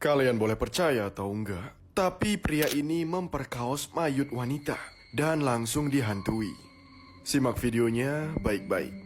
Kalian boleh percaya atau enggak, tapi pria ini memperkaos mayat wanita dan langsung dihantui. Simak videonya baik-baik.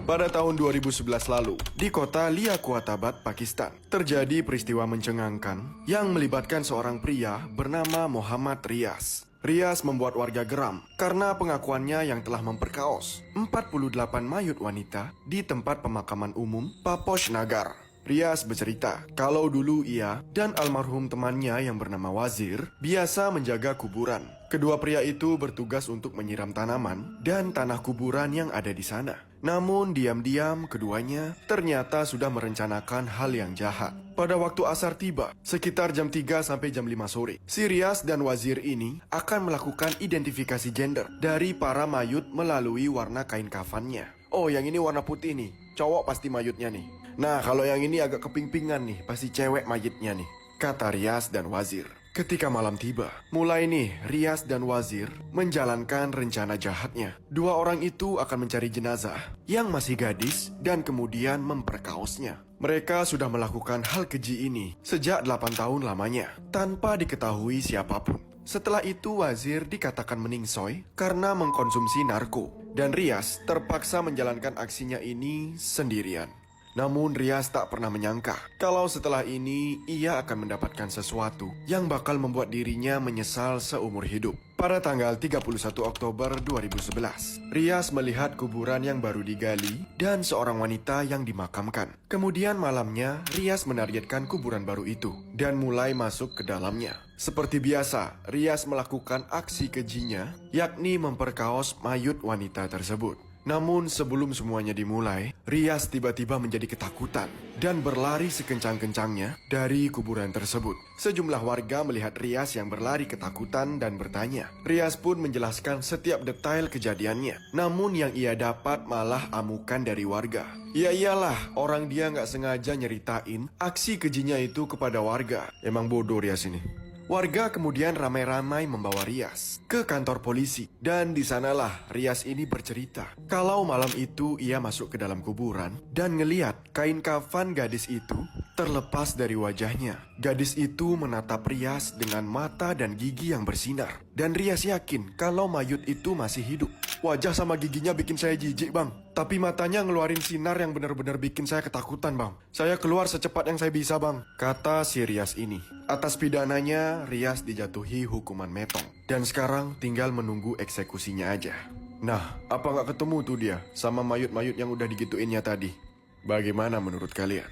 Pada tahun 2011 lalu, di kota Liaquatabad, Pakistan, terjadi peristiwa mencengangkan yang melibatkan seorang pria bernama Muhammad Riaz. Riaz membuat warga geram karena pengakuannya yang telah memperkaos 48 mayat wanita di tempat pemakaman umum Paposh Nagar. Riaz bercerita kalau dulu ia dan almarhum temannya yang bernama Wazir biasa menjaga kuburan. Kedua pria itu bertugas untuk menyiram tanaman dan tanah kuburan yang ada di sana. Namun diam-diam keduanya ternyata sudah merencanakan hal yang jahat. Pada waktu asar tiba, sekitar jam 3 sampai jam 5 sore, si Riaz dan Wazir ini akan melakukan identifikasi gender dari para mayut melalui warna kain kafannya. Oh, yang ini warna putih nih, cowok pasti mayutnya nih. Nah, kalau yang ini agak keping-pingan nih, pasti cewek mayitnya nih, kata Riaz dan Wazir. Ketika malam tiba, mulai nih Riaz dan Wazir menjalankan rencana jahatnya. Dua orang itu akan mencari jenazah yang masih gadis dan kemudian memperkaosnya. Mereka sudah melakukan hal keji ini sejak 8 tahun lamanya, tanpa diketahui siapapun. Setelah itu Wazir dikatakan meningsoy karena mengkonsumsi narko, dan Riaz terpaksa menjalankan aksinya ini sendirian. Namun Riaz tak pernah menyangka kalau setelah ini ia akan mendapatkan sesuatu yang bakal membuat dirinya menyesal seumur hidup. Pada tanggal 31 Oktober 2011, Riaz melihat kuburan yang baru digali dan seorang wanita yang dimakamkan. Kemudian malamnya, Riaz menargetkan kuburan baru itu dan mulai masuk ke dalamnya. Seperti biasa, Riaz melakukan aksi kejinya, yakni memperkaos mayat wanita tersebut. Namun sebelum semuanya dimulai, Riaz tiba-tiba menjadi ketakutan dan berlari sekencang-kencangnya dari kuburan tersebut. Sejumlah warga melihat Riaz yang berlari ketakutan dan bertanya. Riaz pun menjelaskan setiap detail kejadiannya. Namun yang ia dapat malah amukan dari warga. Ya iyalah, orang dia nggak sengaja nyeritain aksi kejinya itu kepada warga. Emang bodoh Riaz ini. Warga kemudian ramai-ramai membawa Riaz ke kantor polisi, dan di sanalah Riaz ini bercerita kalau malam itu ia masuk ke dalam kuburan dan ngeliat kain kafan gadis itu terlepas dari wajahnya. Gadis itu menatap Riaz dengan mata dan gigi yang bersinar, dan Riaz yakin kalau mayat itu masih hidup. Wajah sama giginya bikin saya jijik, Bang. Tapi matanya ngeluarin sinar yang benar-benar bikin saya ketakutan, Bang. Saya keluar secepat yang saya bisa, Bang, kata si Riaz ini. Atas pidananya, Riaz dijatuhi hukuman metong. Dan sekarang tinggal menunggu eksekusinya aja. Nah, apa nggak ketemu tuh dia sama mayut-mayut yang udah digituinnya tadi? Bagaimana menurut kalian?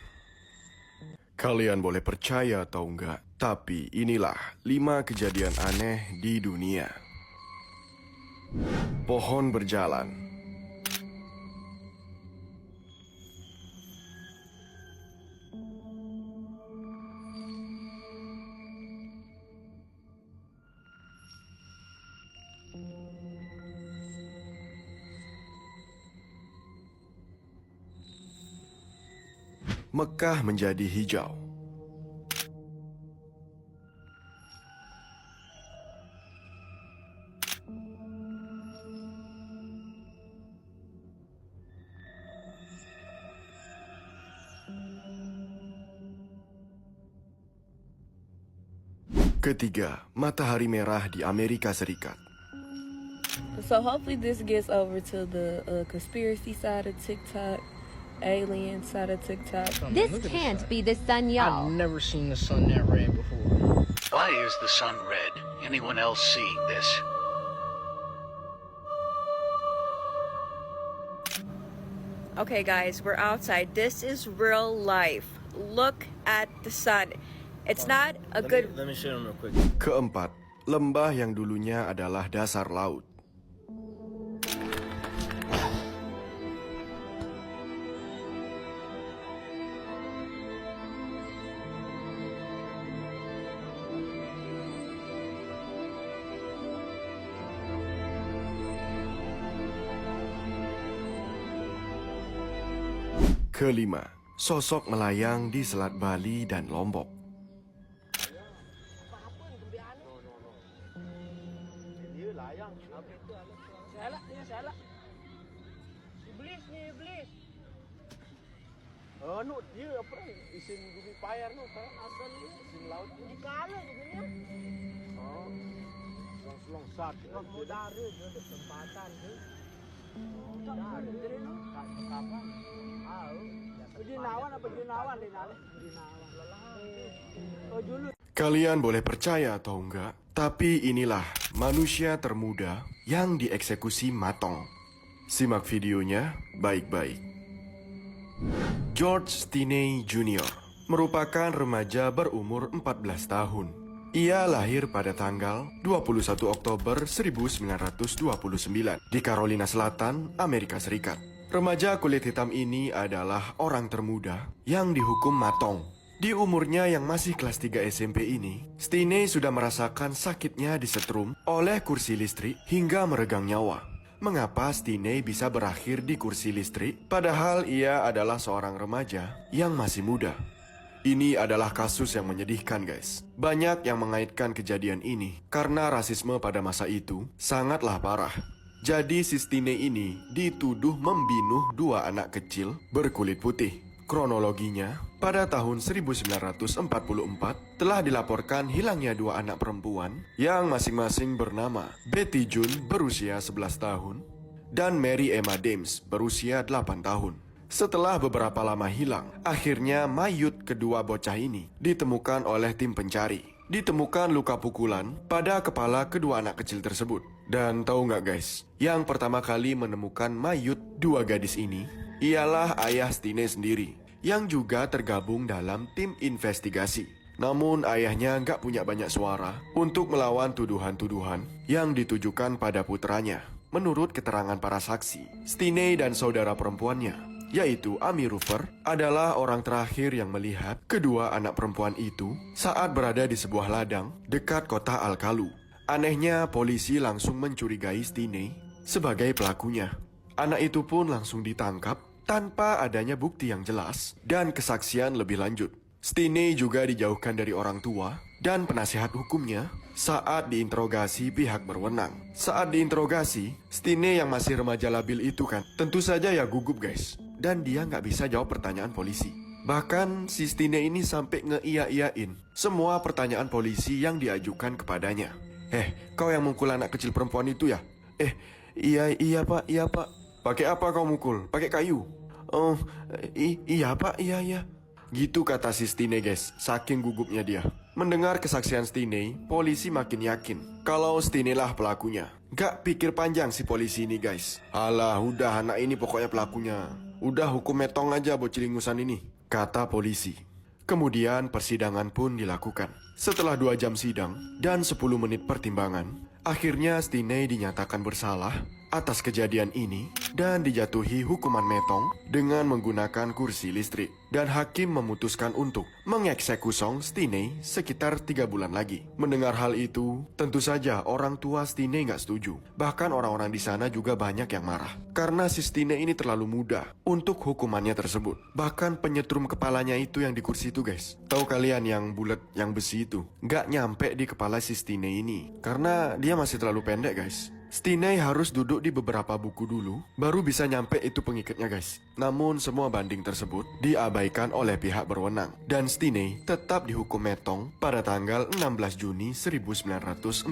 Kalian boleh percaya atau enggak, tapi inilah 5 kejadian aneh di dunia. Pohon berjalan. Mekah menjadi hijau. Ketiga, matahari merah di Amerika Serikat. So hopefully this gets over to the conspiracy side of TikTok, alien side of TikTok. This can't be the sun, y'all. I've never seen the sun that red before. Why is the sun red? Anyone else seeing this? Okay guys, we're outside. This is real life. Look at the sun. It's not a good... Let me show them real quick. Keempat, lembah yang dulunya adalah dasar laut. Kelima, sosok melayang di Selat Bali dan Lombok. Nu dia apa isin bumi payar nu kan asal isin laut di kala juga ya. Oh. Long sat. Mau dari dia ada tempatan tu. Dari dia nu kapan? Jinawan apa jinawan di nale? Jinawan. Oh dulu. Kalian boleh percaya atau enggak, tapi inilah manusia termuda yang dieksekusi matong. Simak videonya baik-baik. George Stinney Jr. merupakan remaja berumur 14 tahun. Ia lahir pada tanggal 21 Oktober 1929 di Carolina Selatan, Amerika Serikat. Remaja kulit hitam ini adalah orang termuda yang dihukum matong. Di umurnya yang masih kelas 3 SMP ini, Stinney sudah merasakan sakitnya disetrum oleh kursi listrik hingga meregang nyawa. Mengapa Stinney bisa berakhir di kursi listrik padahal ia adalah seorang remaja yang masih muda? Ini adalah kasus yang menyedihkan, guys. Banyak yang mengaitkan kejadian ini karena rasisme pada masa itu sangatlah parah. Jadi si Stinney ini dituduh membunuh 2 anak kecil berkulit putih. Kronologinya, pada tahun 1944 telah dilaporkan hilangnya 2 anak perempuan yang masing-masing bernama Betty June berusia 11 tahun dan Mary Emma Dames berusia 8 tahun. Setelah beberapa lama hilang, akhirnya mayat kedua bocah ini ditemukan oleh tim pencari. Ditemukan luka pukulan pada kepala kedua anak kecil tersebut. Dan tahu nggak guys, yang pertama kali menemukan mayat 2 gadis ini ialah ayah Stinney sendiri, yang juga tergabung dalam tim investigasi. Namun ayahnya nggak punya banyak suara untuk melawan tuduhan-tuduhan yang ditujukan pada putranya. Menurut keterangan para saksi, Stinney dan saudara perempuannya, yaitu Amy Rufer, adalah orang terakhir yang melihat kedua anak perempuan itu saat berada di sebuah ladang dekat kota Alkalu. Anehnya, polisi langsung mencurigai Stinney sebagai pelakunya. Anak itu pun langsung ditangkap tanpa adanya bukti yang jelas dan kesaksian lebih lanjut. Stinney juga dijauhkan dari orang tua dan penasihat hukumnya saat diinterogasi pihak berwenang. Saat diinterogasi, Stinney yang masih remaja labil itu kan tentu saja ya gugup guys. Dan dia nggak bisa jawab pertanyaan polisi. Bahkan si Stinney ini sampai ngeia-iain semua pertanyaan polisi yang diajukan kepadanya. Kau yang mukul anak kecil perempuan itu ya? Iya pak. Pakai apa kau mukul? Pakai kayu? Oh, iya pak, iya. Gitu kata si Stinney guys, saking gugupnya dia. Mendengar kesaksian Stinney, polisi makin yakin kalau Stinney lah pelakunya. Gak pikir panjang si polisi ini guys. Alah, udah anak ini pokoknya pelakunya. Udah hukum metong aja bocil ingusan ini, kata polisi. Kemudian persidangan pun dilakukan. Setelah 2 jam sidang dan 10 menit pertimbangan, akhirnya Stinney dinyatakan bersalah atas kejadian ini dan dijatuhi hukuman metong dengan menggunakan kursi listrik. Dan hakim memutuskan untuk mengeksekusi Stinney sekitar 3 bulan lagi. Mendengar hal itu, tentu saja orang tua Stinney nggak setuju. Bahkan orang-orang di sana juga banyak yang marah karena si Stinney ini terlalu muda untuk hukumannya tersebut. Bahkan penyetrum kepalanya itu yang di kursi itu guys. Tahu kalian yang bulat, yang besi itu? Nggak nyampe di kepala si Stinney ini karena dia masih terlalu pendek guys. Stinney harus duduk di beberapa buku dulu, baru bisa nyampe itu pengikatnya guys. Namun semua banding tersebut diabaikan oleh pihak berwenang. Dan Stinney tetap dihukum metong pada tanggal 16 Juni 1944.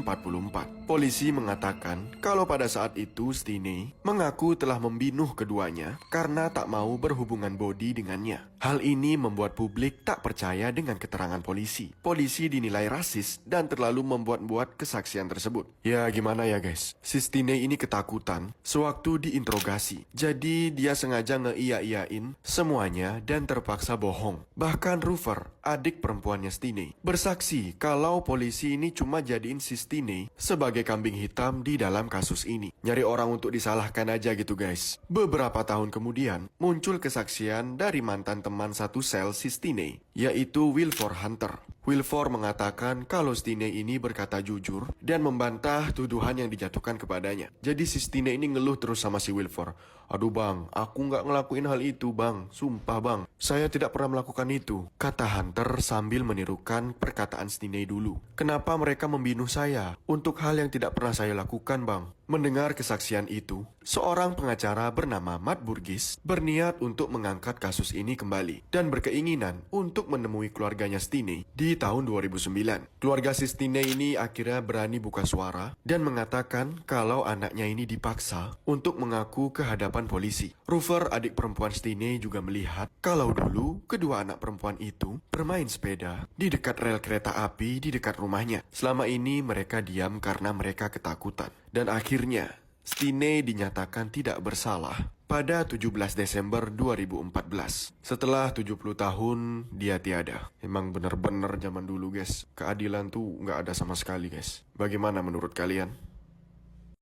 Polisi mengatakan kalau pada saat itu Stinney mengaku telah membunuh keduanya karena tak mau berhubungan bodi dengannya. Hal ini membuat publik tak percaya dengan keterangan polisi. Polisi dinilai rasis dan terlalu membuat-buat kesaksian tersebut. Ya gimana ya guys? Si Stinney ini ketakutan sewaktu diinterogasi. Jadi dia sengaja ngeia-iain semuanya dan terpaksa bohong. Bahkan Rufer, adik perempuannya Stinney, bersaksi kalau polisi ini cuma jadiin si Stinney sebagai kambing hitam di dalam kasus ini. Nyari orang untuk disalahkan aja gitu guys. Beberapa tahun kemudian muncul kesaksian dari mantan teman satu sel si Stinney, yaitu Wilford Hunter. Wilford mengatakan kalau Stinney ini berkata jujur dan membantah tuduhan yang dijatuhkan kepadanya. Jadi si Stinney ini ngeluh terus sama si Wilford. Aduh bang, aku nggak ngelakuin hal itu bang. Sumpah bang, saya tidak pernah melakukan itu, kata Hunter sambil menirukan perkataan Stinney dulu. Kenapa mereka membunuh saya untuk hal yang tidak pernah saya lakukan bang? Mendengar kesaksian itu, seorang pengacara bernama Matt Burgess berniat untuk mengangkat kasus ini kembali dan berkeinginan untuk menemui keluarganya Stine di tahun 2009. Keluarga si Stine ini akhirnya berani buka suara dan mengatakan kalau anaknya ini dipaksa untuk mengaku ke hadapan polisi. Rufer, adik perempuan Stine, juga melihat kalau dulu kedua anak perempuan itu bermain sepeda di dekat rel kereta api di dekat rumahnya. Selama ini mereka diam karena mereka ketakutan. Dan akhirnya, Stine dinyatakan tidak bersalah pada 17 Desember 2014. Setelah 70 tahun, dia tiada. Emang bener-bener zaman dulu, guys. Keadilan tuh nggak ada sama sekali, guys. Bagaimana menurut kalian?